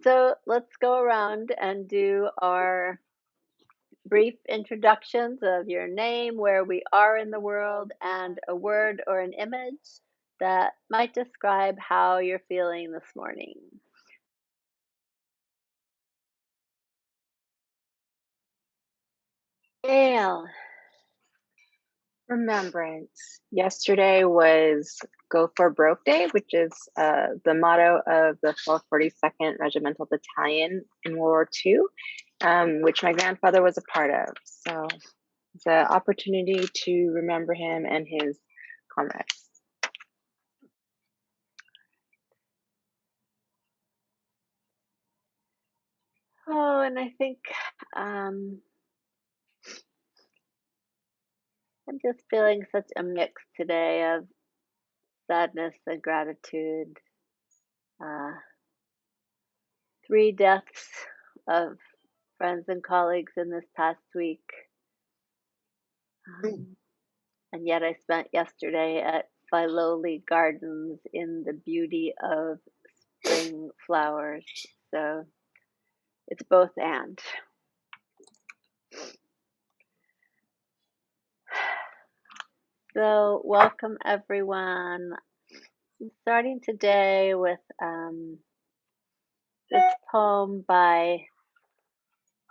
So let's go around and do our brief introductions of your name, where we are in the world, and a word or an image that might describe how you're feeling this morning. Gail. Remembrance. Yesterday was Go for Broke Day, which is the motto of the 1242nd Regimental Battalion in World War II, which my grandfather was a part of. So it's an opportunity to remember him and his comrades. Oh, and I think um, I'm just feeling such a mix today of sadness and gratitude. Uh, 3 deaths of friends and colleagues in this past week. And yet I spent yesterday at Philoli Gardens in the beauty of spring flowers. So it's both and. So welcome everyone. I'm starting today with this poem by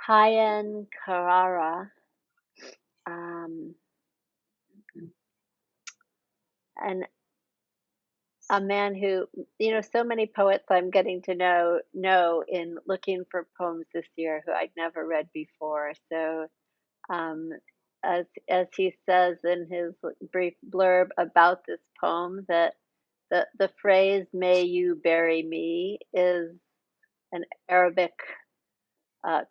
Hayan Charara. And a man who, so many poets I'm getting to know in looking for poems this year who I'd never read before. So um, as he says in his brief blurb about this poem, that the phrase "May you bury me" is an Arabic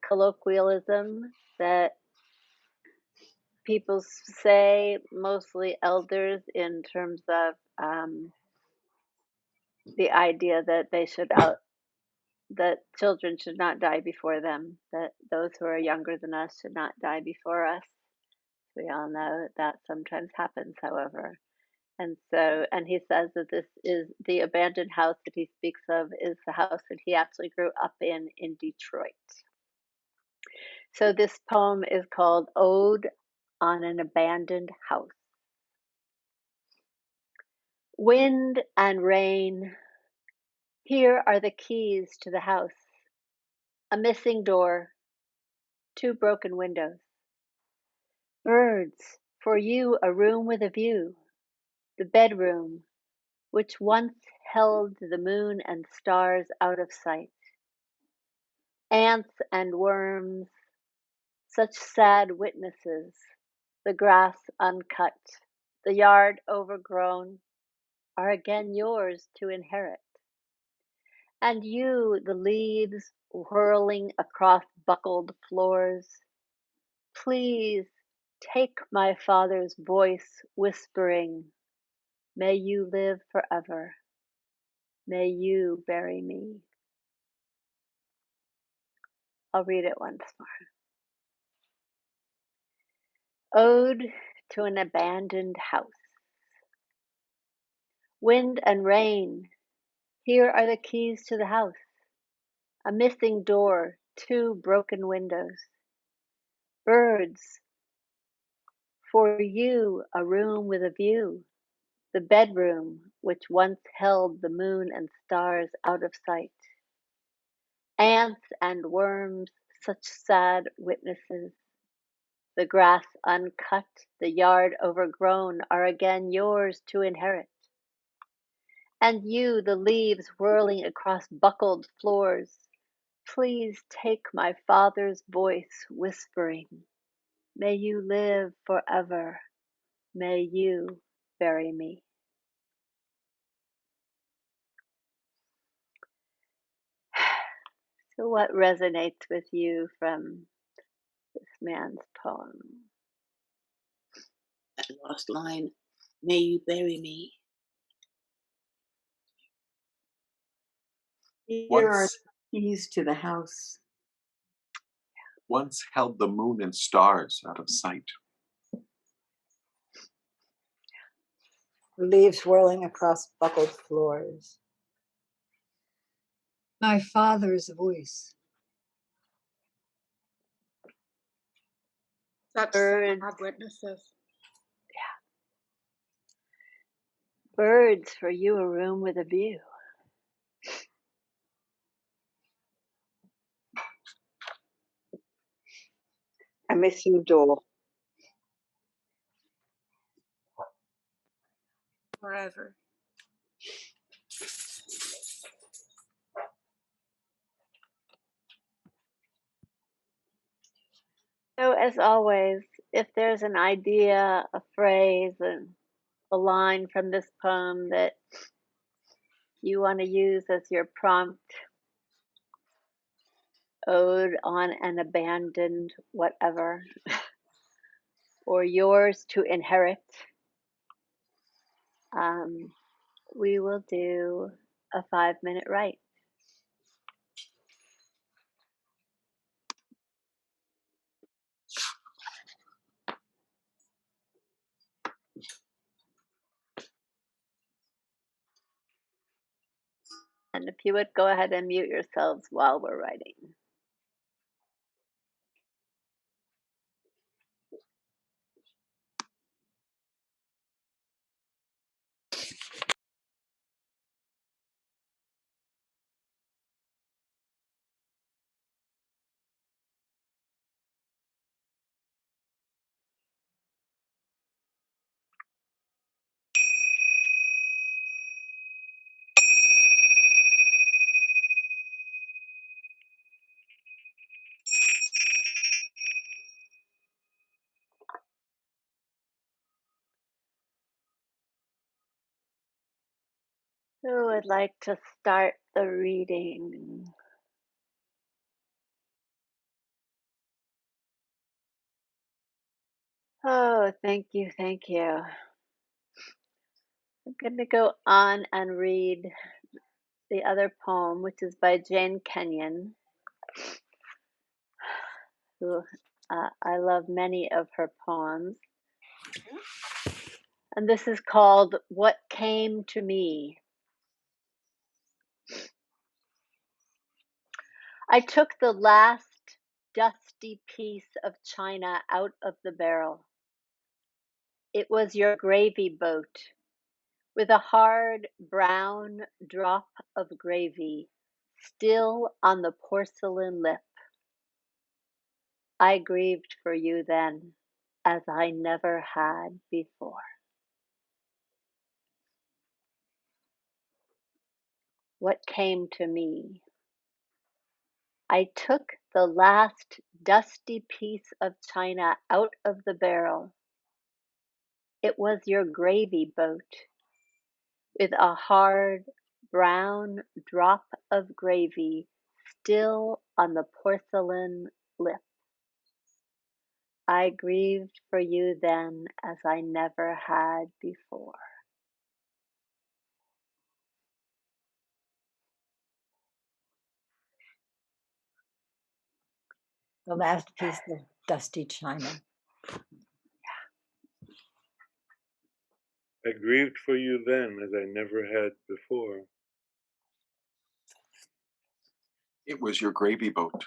colloquialism that people say, mostly elders, in terms of the idea that that children should not die before them, that those who are younger than us should not die before us. We all know that sometimes happens, however. And he says that this is the abandoned house that he speaks of, is the house that he actually grew up in Detroit. So this poem is called Ode on an Abandoned House. Wind and rain, here are the keys to the house. A missing door, 2 broken windows. Birds, for you a room with a view. The bedroom, which once held the moon and stars out of sight. Ants and worms, such sad witnesses. The grass uncut, the yard overgrown, are again yours to inherit. And you, the leaves whirling across buckled floors. Please take my father's voice whispering, may you live forever. May you bury me. I'll read it once more. Ode to an Abandoned House. Wind and rain, here are the keys to the house. A missing door, 2 broken windows. Birds, for you a room with a view. The bedroom, which once held the moon and stars out of sight. Ants and worms, such sad witnesses. The grass uncut, the yard overgrown, are again yours to inherit. And you, the leaves whirling across buckled floors, please take my father's voice whispering, may you live forever, may you bury me. So what resonates with you from this man's poem? That last line, may you bury me. Here are keys to the house. Once held the moon and stars out of sight. Leaves whirling across buckled floors. My father's voice. Such Birds. sad witnesses. Birds, for you a room with a view. I miss you, Joel. Forever. So as always, if there's an idea, a phrase, a line from this poem that you want to use as your prompt, ode on an abandoned whatever, or yours to inherit, we will do a 5-minute write. And if you would go ahead and mute yourselves while we're writing. Who would like to start the reading? Oh, thank you, thank you. I'm going to go on and read the other poem, which is by Jane Kenyon, who I love many of her poems. And this is called What Came to Me. I took the last dusty piece of china out of the barrel. It was your gravy boat, with a hard brown drop of gravy still on the porcelain lip. I grieved for you then, as I never had before. What came to me? I took the last dusty piece of china out of the barrel. It was your gravy boat, with a hard brown drop of gravy still on the porcelain lip. I grieved for you then as I never had before. The last piece of dusty china. I grieved for you then as I never had before. It was your gravy boat.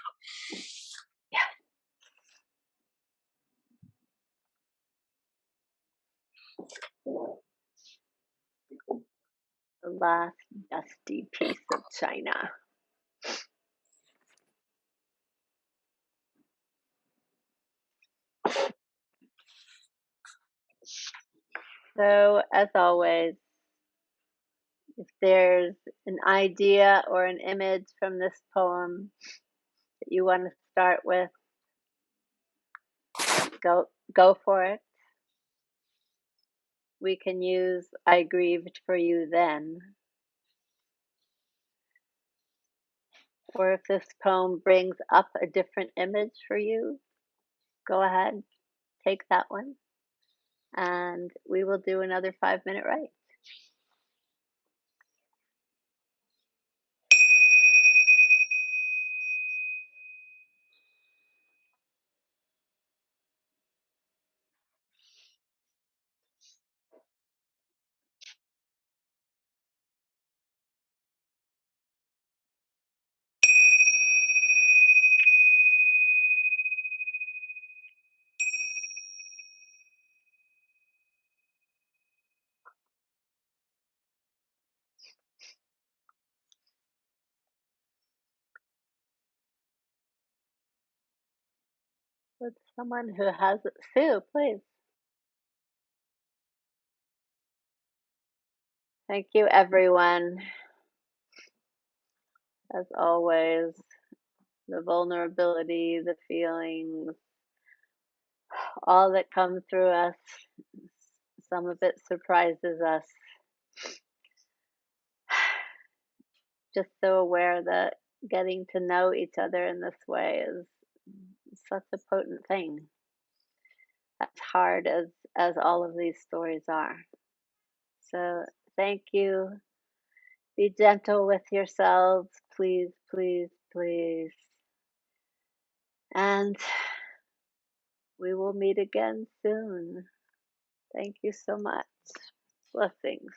The last dusty piece of china. So, as always, if there's an idea or an image from this poem that you want to start with, go for it. We can use I grieved for you then. Or if this poem brings up a different image for you, go ahead, take that one, and we will do another 5-minute write. with someone who has it. Sue, please. Thank you, everyone. As always, the vulnerability, the feelings, all that comes through us, some of it surprises us. Just so aware that getting to know each other in this way is such a potent thing, as hard as all of these stories are. So thank you. Be gentle with yourselves, please, please, please. And we will meet again soon. Thank you so much. Blessings.